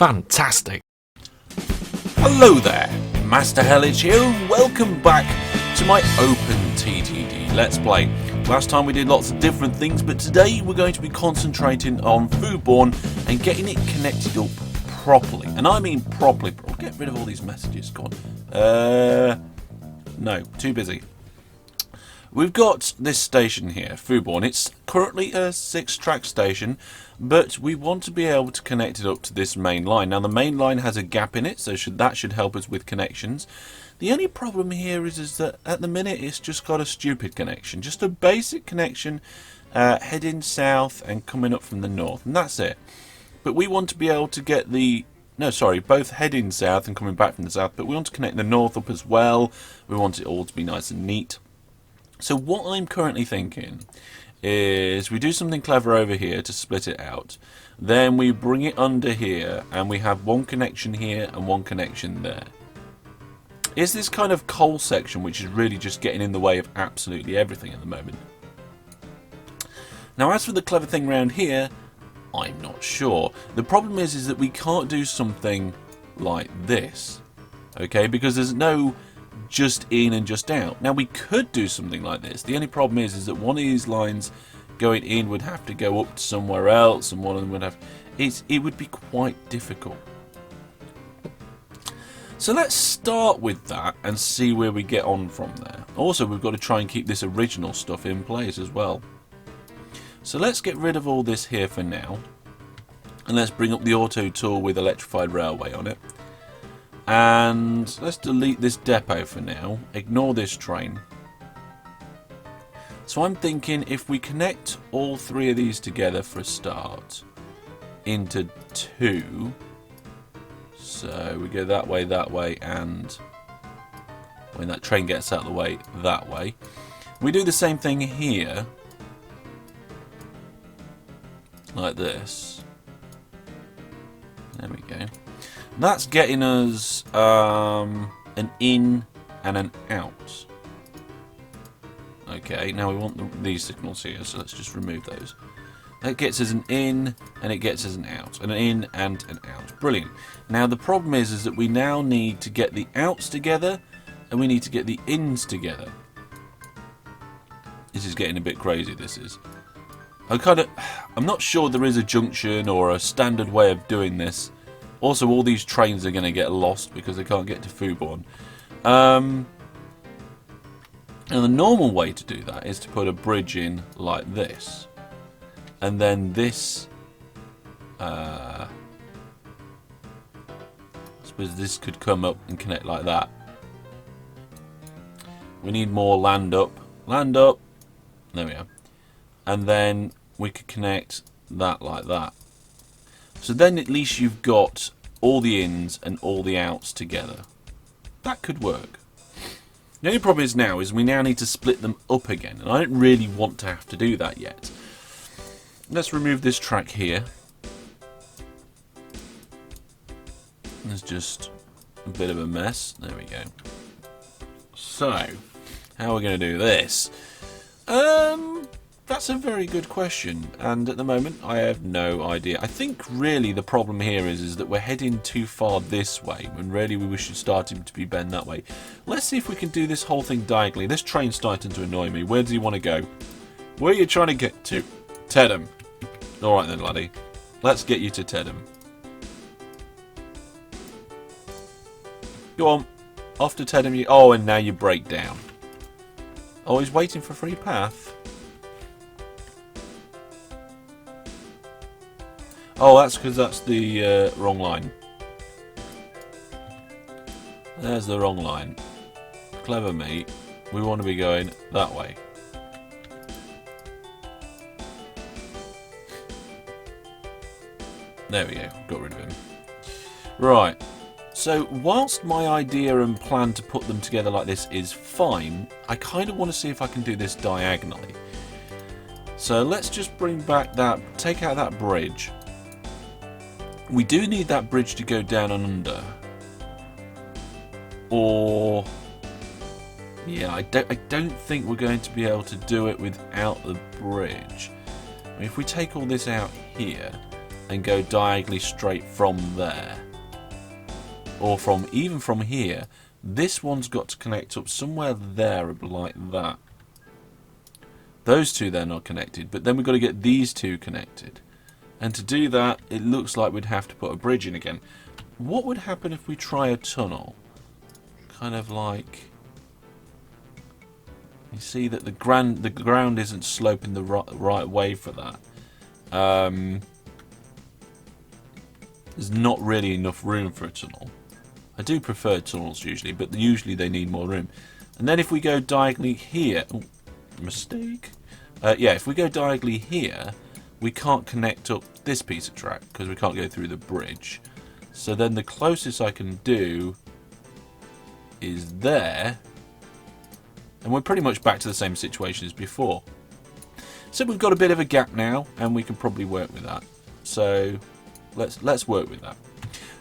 Fantastic. Hello there, Master Hellish here, and welcome back to my OpenTTD Let's Play. Last time we did lots of different things, but today we're going to be concentrating on Fouboune and getting it connected up properly. And I mean properly. Get rid of all these messages, go on. No, too busy. We've got this station here, Fouboune. It's currently a 6-track station, but we want to be able to connect it up to this main line. Now, the main line has a gap in it, so that should help us with connections. The only problem here is that at the minute it's just got a stupid connection. Just a basic connection heading south and coming up from the north, and that's it. But we want to be able to get both heading south and coming back from the south, but we want to connect the north up as well. We want it all to be nice and neat. So what I'm currently thinking is we do something clever over here to split it out. Then we bring it under here and we have one connection here and one connection there. It's this kind of coal section which is really just getting in the way of absolutely everything at the moment. Now, as for the clever thing around here, I'm not sure. The problem is that we can't do something like this, okay, because there's no just in and just out. Now, we could do something like this. The only problem is that one of these lines going in would have to go up to somewhere else, and one of them would have... It would be quite difficult. So let's start with that and see where we get on from there. Also, we've got to try and keep this original stuff in place as well. So let's get rid of all this here for now, and let's bring up the auto tool with electrified railway on it. And let's delete this depot for now. Ignore this train. So I'm thinking if we connect all three of these together for a start into two. So we go that way, and when that train gets out of the way, that way. We do the same thing here. Like this. There we go. That's getting us an in and an out. Okay, now we want these signals here, so let's just remove those. That gets us an in and it gets us an out. An in and an out. Brilliant. Now the problem is that we now need to get the outs together and we need to get the ins together. This is getting a bit crazy, this is. I'm not sure there is a junction or a standard way of doing this. Also, all these trains are going to get lost because they can't get to Fouboune. And the normal way to do that is to put a bridge in like this. And then this... I suppose this could come up and connect like that. We need more land up. Land up. There we are. And then we could connect that like that. So then at least you've got all the ins and all the outs together. That could work. The only problem is now we now need to split them up again, and I don't really want to have to do that yet. Let's remove this track here. There's just a bit of a mess. There we go. So, how are we going to do this? That's a very good question, and at the moment I have no idea. I think really the problem here is that we're heading too far this way when really we should start him to be bent that way. Let's see if we can do this whole thing diagonally. This train's starting to annoy me. Where does he want to go? Where are you trying to get to? Tedham. Alright then, laddie. Let's get you to Tedham. Go on. Off to Tedham you... Oh, and now you break down. Oh, he's waiting for free path. Oh, that's because that's the wrong line. There's the wrong line. Clever me. We want to be going that way. There we go. Got rid of him. Right. So, whilst my idea and plan to put them together like this is fine, I kind of want to see if I can do this diagonally. So, let's just bring back that... Take out that bridge. We do need that bridge to go down and under. Or... Yeah, I don't think we're going to be able to do it without the bridge. I mean, if we take all this out here and go diagonally straight from there. Or even from here. This one's got to connect up somewhere there like that. Those two then are connected, but then we've got to get these two connected. And to do that, it looks like we'd have to put a bridge in again. What would happen if we try a tunnel? Kind of like... You see that the ground isn't sloping the right way for that. There's not really enough room for a tunnel. I do prefer tunnels usually, but usually they need more room. And then if we go diagonally here... Oh, mistake. Yeah, if we go diagonally here, we can't connect up this piece of track because we can't go through the bridge. So then the closest I can do is there. And we're pretty much back to the same situation as before. So we've got a bit of a gap now, and we can probably work with that. So let's work with that.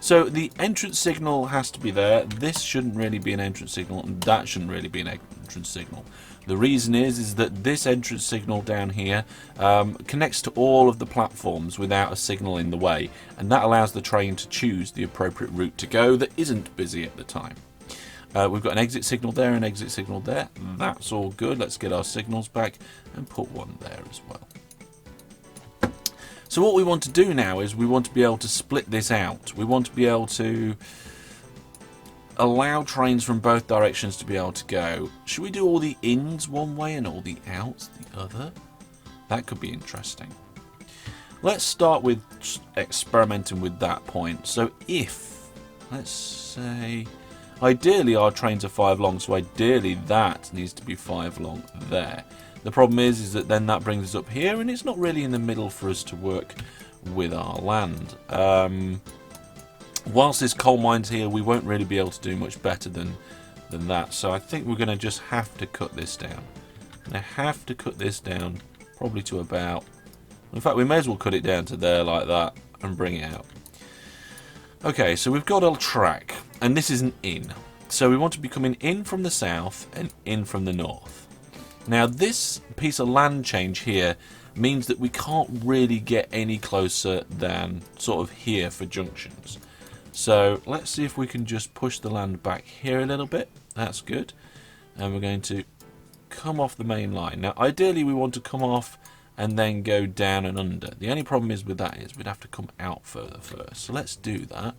So the entrance signal has to be there. This shouldn't really be an entrance signal, and that shouldn't really be an entrance signal. The reason is that this entrance signal down here connects to all of the platforms without a signal in the way, and that allows the train to choose the appropriate route to go that isn't busy at the time. We've got an exit signal there, an exit signal there. That's all good. Let's get our signals back and put one there as well. So what we want to do now is we want to be able to split this out. We want to be able to allow trains from both directions to be able to go. Should we do all the ins one way and all the outs the other? That could be interesting. Let's start with experimenting with that point. So if, let's say... Ideally, our trains are 5 long, so ideally that needs to be 5 long there. The problem is that then that brings us up here, and it's not really in the middle for us to work with our land. Whilst this coal mine's here, we won't really be able to do much better than that. So I think we're going to just have to cut this down. I have to cut this down probably to about... In fact, we may as well cut it down to there like that and bring it out. Okay, so we've got a track, and this is an in. So we want to be coming in from the south and in from the north. Now this piece of land change here means that we can't really get any closer than sort of here for junctions. So let's see if we can just push the land back here a little bit. That's good. And we're going to come off the main line. Now ideally we want to come off and then go down and under. The only problem is with that is we'd have to come out further first. So let's do that.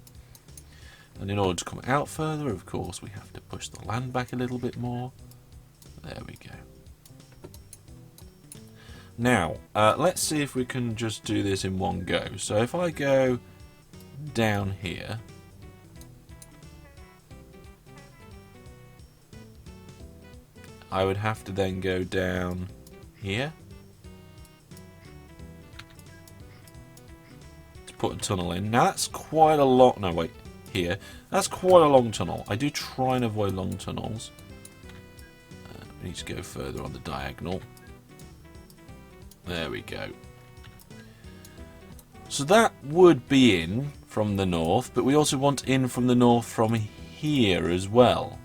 And in order to come out further, of course, we have to push the land back a little bit more. There we go. Now, let's see if we can just do this in one go. So if I go down here, I would have to then go down here. Put a tunnel in. Now that's quite a lot. No, wait, here. That's quite a long tunnel. I do try and avoid long tunnels. We need to go further on the diagonal. There we go. So that would be in from the north, but we also want in from the north from here as well.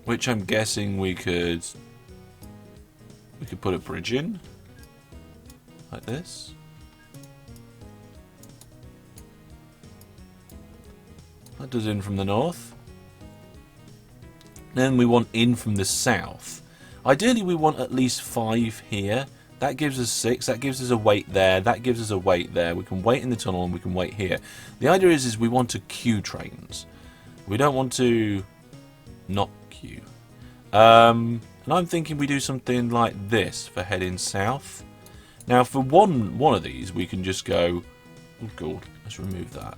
Which I'm guessing we could put a bridge in like this. That does in from the north. Then we want in from the south. Ideally we want at least 5 here. That gives us 6. That gives us a wait there. That gives us a wait there. We can wait in the tunnel and we can wait here. The idea is we want to queue trains. We don't want to not queue. And I'm thinking we do something like this for heading south. Now for one of these we can just go... Oh god, let's remove that.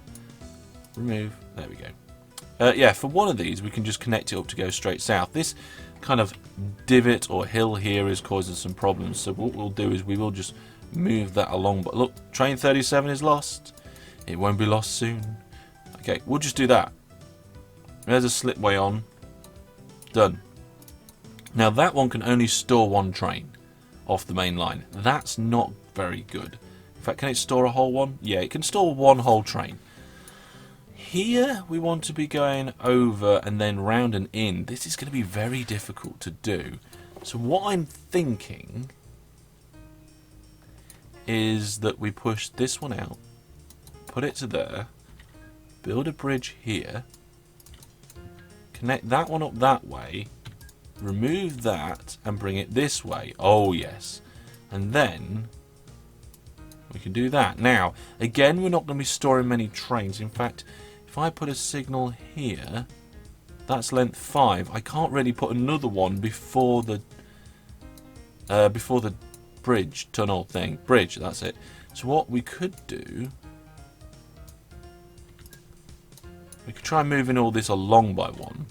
Remove. There we go. Yeah, for one of these we can just connect it up to go straight south. This kind of divot or hill here is causing some problems, so what we'll do is we will just move that along. But look, train 37 is lost. It won't be lost soon. Okay, we'll just do that. There's a slipway on. Done. Now that one can only store 1 train off the main line. That's not very good. In fact, can it store a whole one? Yeah, it can store 1 whole train. Here we want to be going over and then round and in. This is going to be very difficult to do. So what I'm thinking is that we push this one out, put it to there, build a bridge here, connect that one up that way, remove that and bring it this way. Oh yes. And then we can do that. Now, again, we're not going to be storing many trains. In fact, if I put a signal here, that's length 5. I can't really put another one before the bridge, tunnel thing. Bridge, that's it. So what we could do, we could try moving all this along by one.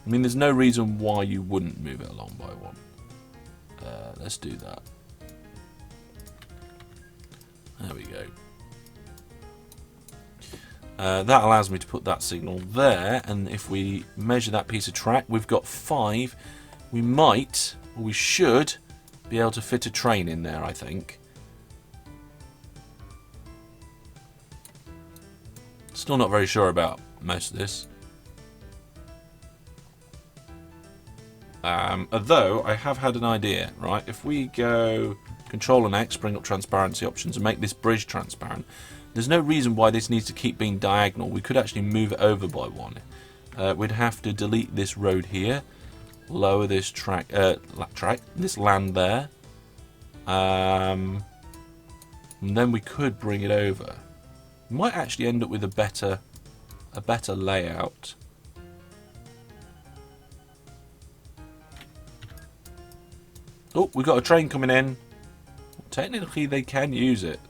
I mean, there's no reason why you wouldn't move it along by one. Let's do that. There we go. That allows me to put that signal there, and if we measure that piece of track, we've got 5. We might, or we should, be able to fit a train in there, I think. Still not very sure about most of this. Although I have had an idea, right? If we go Control and X, bring up transparency options and make this bridge transparent, there's no reason why this needs to keep being diagonal. We could actually move it over by one. We'd have to delete this road here, lower this this land there, and then we could bring it over. We might actually end up with a better layout. Oh, we've got a train coming in. Technically, they can use it.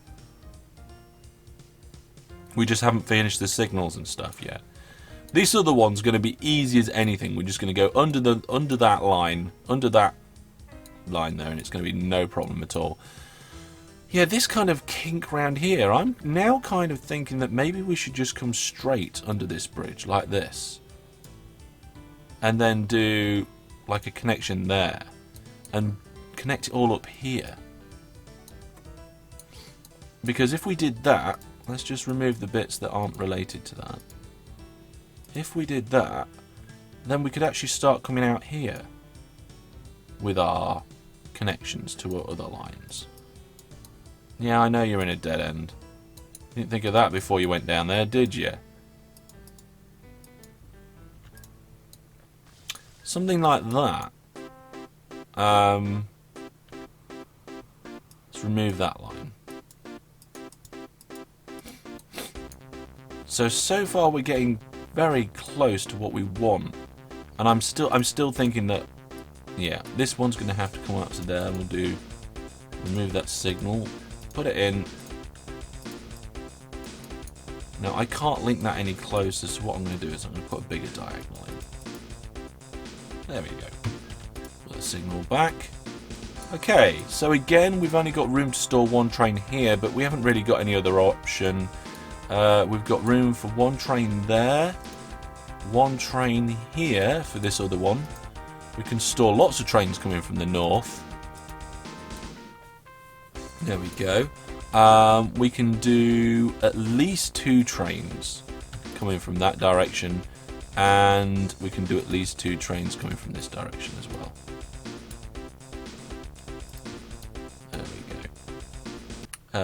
We just haven't finished the signals and stuff yet. This other one's going to be easy as anything. We're just going to go under that line there, and it's going to be no problem at all. Yeah, this kind of kink round here, I'm now kind of thinking that maybe we should just come straight under this bridge like this, and then do like a connection there, and connect it all up here. Because if we did that, let's just remove the bits that aren't related to that. If we did that, then we could actually start coming out here with our connections to our other lines. Yeah, I know you're in a dead end. You didn't think of that before you went down there, did you? Something like that. Let's remove that line. So far we're getting very close to what we want, and I'm still thinking that, yeah, this one's going to have to come up to there, and we'll remove that signal, put it in. Now I can't link that any closer, so what I'm going to do is I'm going to put a bigger diagonal in. There we go. Put the signal back. Okay, so again, we've only got room to store one train here, but we haven't really got any other option. We've got room for one train there, one train here for this other one. We can store lots of trains coming from the north. There we go. We can do at least 2 trains coming from that direction, and we can do at least 2 trains coming from this direction as well. There we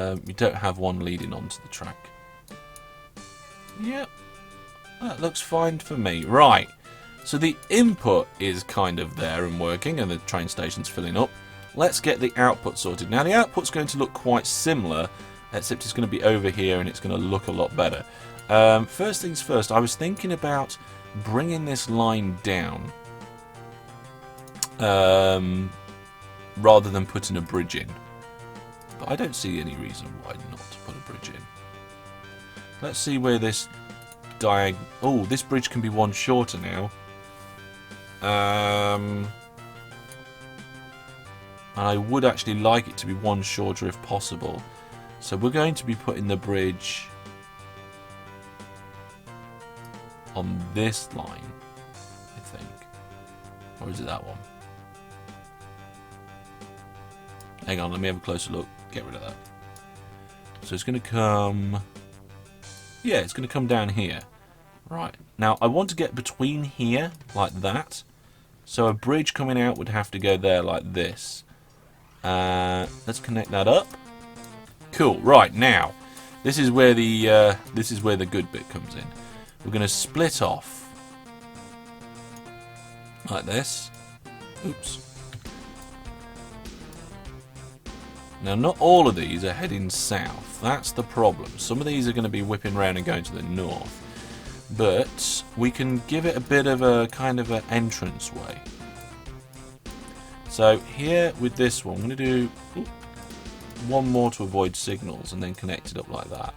go. We don't have one leading onto the track. Yep, that looks fine for me. Right, so the input is kind of there and working, and the train station's filling up. Let's get the output sorted. Now the output's going to look quite similar, except it's going to be over here and it's going to look a lot better. First things first, I was thinking about bringing this line down rather than putting a bridge in. But I don't see any reason why not to put a bridge in. Let's see where this oh, this bridge can be one shorter now. And I would actually like it to be one shorter if possible. So we're going to be putting the bridge on this line, I think. Or is it that one? Hang on, let me have a closer look. Get rid of that. So it's going to come... Yeah, it's going to come down here. Right. Now, I want to get between here, like that. So a bridge coming out would have to go there like this. Let's connect that up. Cool. Right, now this is where the good bit comes in. We're going to split off like this. Oops. Now, not all of these are heading south. That's the problem. Some of these are going to be whipping around and going to the north. But we can give it a bit of a kind of an entrance way. So here with this one, I'm going to do one more to avoid signals and then connect it up like that.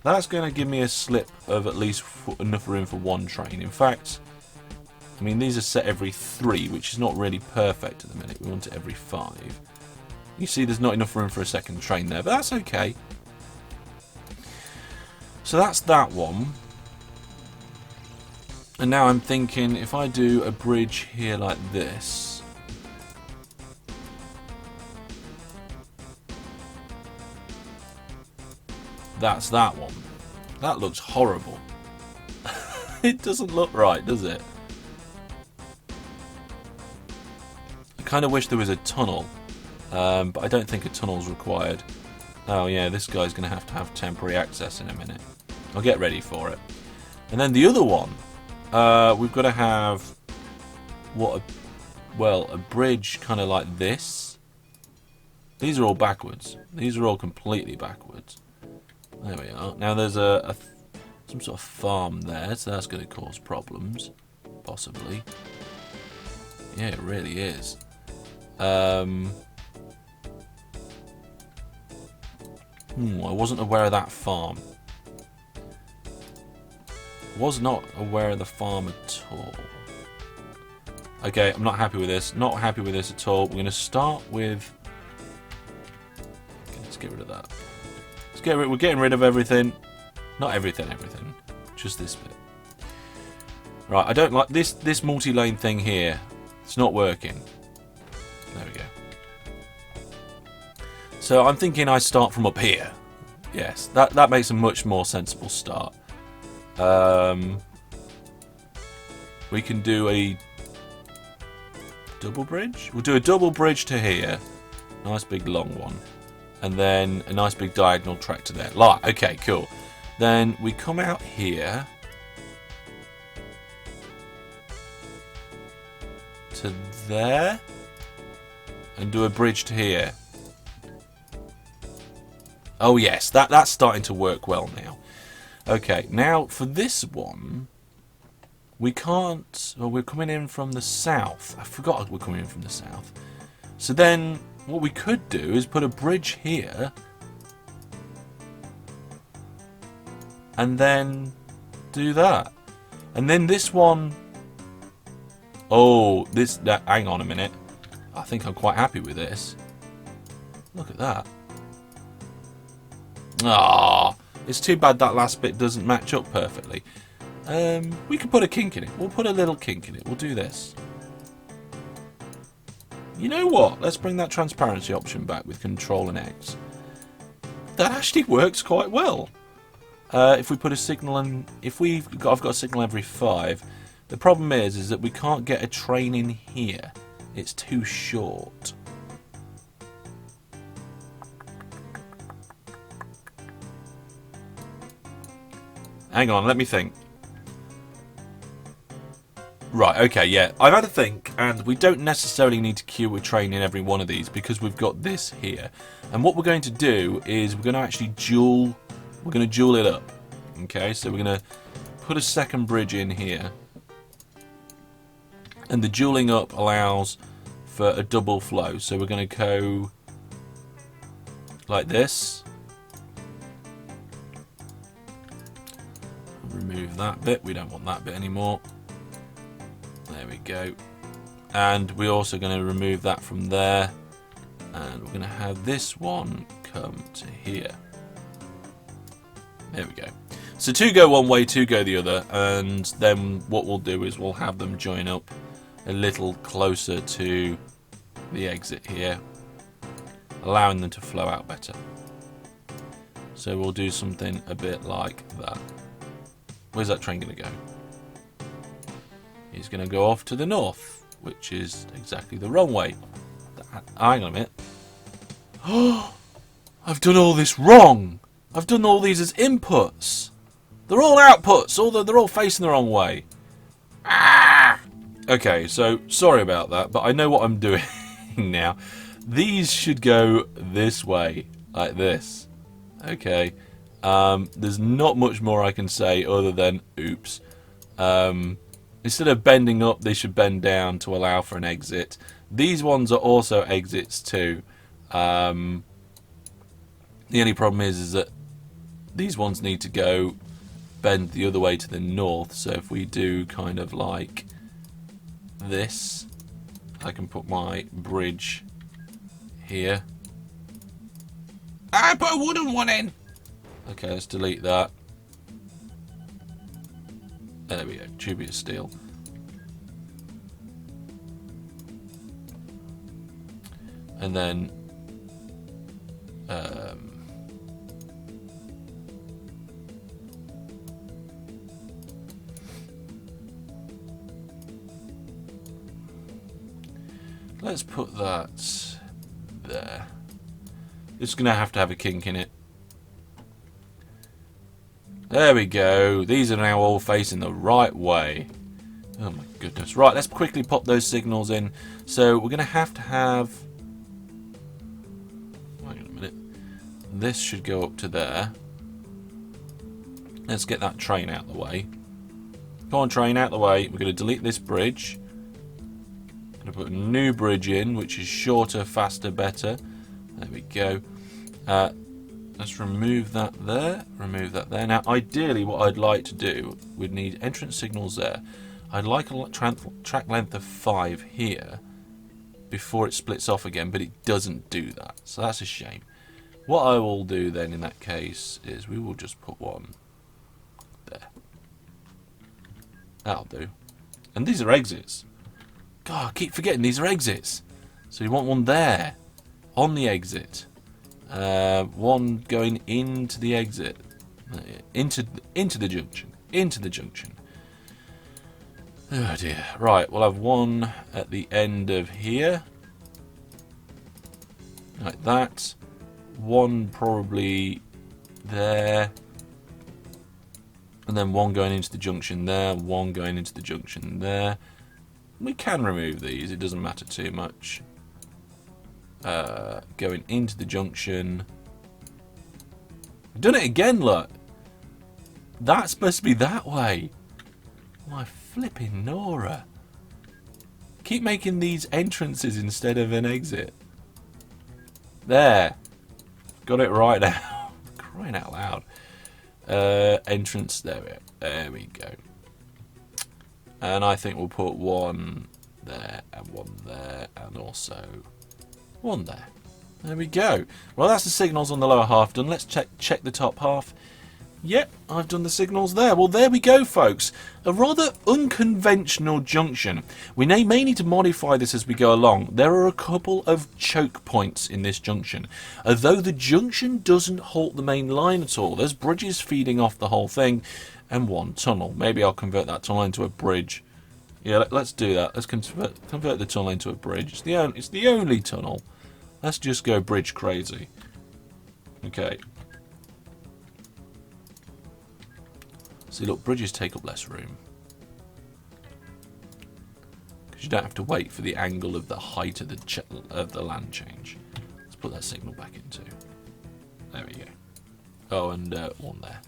That's going to give me a slip of at least enough room for one train. In fact, I mean, these are set every 3, which is not really perfect at the minute. We want it every 5. You see there's not enough room for a second train there, but that's okay. So that's that one. And now I'm thinking, if I do a bridge here like this, that's that one. That looks horrible. It doesn't look right, does it? I kind of wish there was a tunnel, but I don't think a tunnel's required. Oh yeah, this guy's going to have temporary access in a minute. I'll get ready for it. And then the other one, we've got to have a bridge kind of like this. These are all backwards. These are all completely backwards. There we are. Now there's some sort of farm there, so that's going to cause problems, possibly. Yeah, it really is. I wasn't aware of that farm. Was not aware of the farm at all. Okay, I'm not happy with this. Not happy with this at all. We're going to start with... Okay, let's get rid of that. We're getting rid of everything. Not everything. Just this bit. Right, I don't like this multi-lane thing here. It's not working. There we go. So I'm thinking I start from up here. Yes, that makes a much more sensible start. We can do a double bridge. We'll do a double bridge to here. Nice big long one. And then a nice big diagonal track to there. Okay, cool. Then we come out here to there and do a bridge to here. Oh yes, that's starting to work well now. Okay, now for this one, we can't... Well, we're coming in from the south. I forgot we're coming in from the south. So then, what we could do is put a bridge here, and then do that. And then this one... Oh, hang on a minute. I think I'm quite happy with this. Look at that. Ah, it's too bad that last bit doesn't match up perfectly. We could put a kink in it. We'll put a little kink in it. We'll do this. You know what? Let's bring that transparency option back with Control and X. That actually works quite well. If we put a signal in, I've got a signal every 5. The problem is that we can't get a train in here. It's too short. Hang on, let me think. Right, okay, yeah. I've had a think, and we don't necessarily need to queue a train in every one of these because we've got this here. And what we're going to do is we're going to actually dual it up. Okay, so we're going to put a second bridge in here. And the dueling up allows for a double flow. So we're going to go like this. Remove that bit. We don't want that bit anymore. There we go. And we're also going to remove that from there. And we're going to have this one come to here. There we go. So 2 go one way, 2 go the other. And then what we'll do is we'll have them join up a little closer to the exit here, allowing them to flow out better. So we'll do something a bit like that. Where's that train going to go? He's going to go off to the north. which is exactly the wrong way. Hang on a minute. Oh, I've done all this wrong. I've done all these as inputs. They're all outputs, although they're all facing the wrong way. Ah! Okay, so sorry about that, but I know what I'm doing now. These should go this way, like this. Okay. There's not much more I can say other than oops. Instead of bending up, they should bend down to allow for an exit. These ones are also exits too. The only problem is that these ones need to go bend the other way to the north. So if we do kind of like this, I can put my bridge here. I put a wooden one in. Okay, let's delete that. There we go, tubular steel. And then let's put that there. It's going to have a kink in it. There we go. These are now all facing the right way. Oh my goodness. Right, let's quickly pop those signals in. So we're going to have... Wait a minute. This should go up to there. Let's get that train out of the way. Come on, train, out of the way. We're going to delete this bridge. Going to put a new bridge in, which is shorter, faster, better. There we go. Let's remove that there. Remove that there. Now, ideally, what I'd like to do, we'd need entrance signals there. I'd like a track length of 5 here before it splits off again, but it doesn't do that. So that's a shame. What I will do then in that case is we will just put one there. That'll do. And these are exits. God, I keep forgetting these are exits. So you want one there on the exit. One going into the exit, into the junction. Oh dear. Right, we'll have one at the end of here, like that. One probably there, and then one going into the junction there. One going into the junction there. We can remove these; it doesn't matter too much. Going into the junction. I've done it again, look. That's supposed to be that way. My flipping Nora. Keep making these entrances instead of an exit. There. Got it right now. Crying out loud. Entrance, there we go. And I think we'll put one there and one there and also one there. There we go. Well, that's the signals on the lower half done. Let's check the top half. Yep, I've done the signals there. Well, there we go, folks. A rather unconventional junction. We may need to modify this as we go along. There are a couple of choke points in this junction. Although the junction doesn't halt the main line at all. There's bridges feeding off the whole thing and one tunnel. Maybe I'll convert that tunnel into a bridge. Yeah, let's do that. Let's convert the tunnel into a bridge. It's the only tunnel. Let's just go bridge crazy. Okay. See, look, bridges take up less room. Because you don't have to wait for the angle of the height of the land change. Let's put that signal back in too. There we go. Oh, and one there.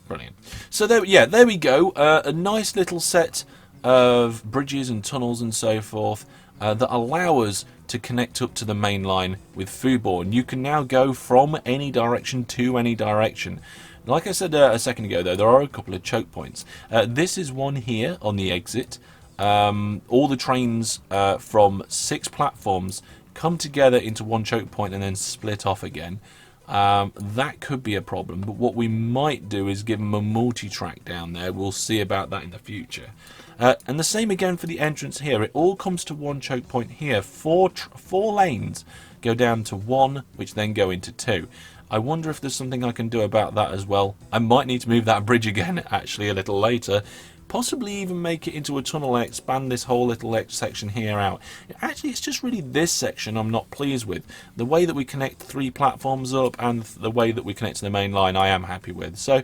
Brilliant. So there we go. A nice little set of bridges and tunnels and so forth that allow us to connect up to the main line with Fouboune. You can now go from any direction to any direction. Like I said a second ago, though, there are a couple of choke points. This is one here on the exit. All the trains from 6 platforms come together into one choke point and then split off again. That could be a problem, but what we might do is give them a multi-track down there. We'll see about that in the future. And the same again for the entrance here. It all comes to one choke point here. Four lanes go down to 1, which then go into 2. I wonder if there's something I can do about that as well. I might need to move that bridge again, actually, a little later. possibly even make it into a tunnel and expand this whole little section here out. Actually, it's just really this section I'm not pleased with. The way that we connect 3 platforms up and the way that we connect to the main line I am happy with. So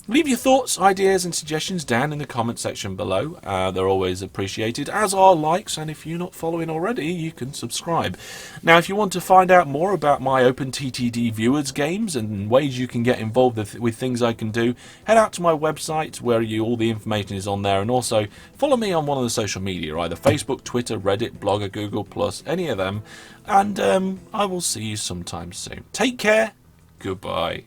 leave your thoughts, ideas and suggestions down in the comment section below. They're always appreciated, as are likes, and if you're not following already, you can subscribe. Now, if you want to find out more about my OpenTTD viewers games and ways you can get involved with things I can do, head out to my website where all the information is on there, and also follow me on one of the social media, either Facebook, Twitter, Reddit, Blogger, Google+, any of them, and I will see you sometime soon. Take care, goodbye.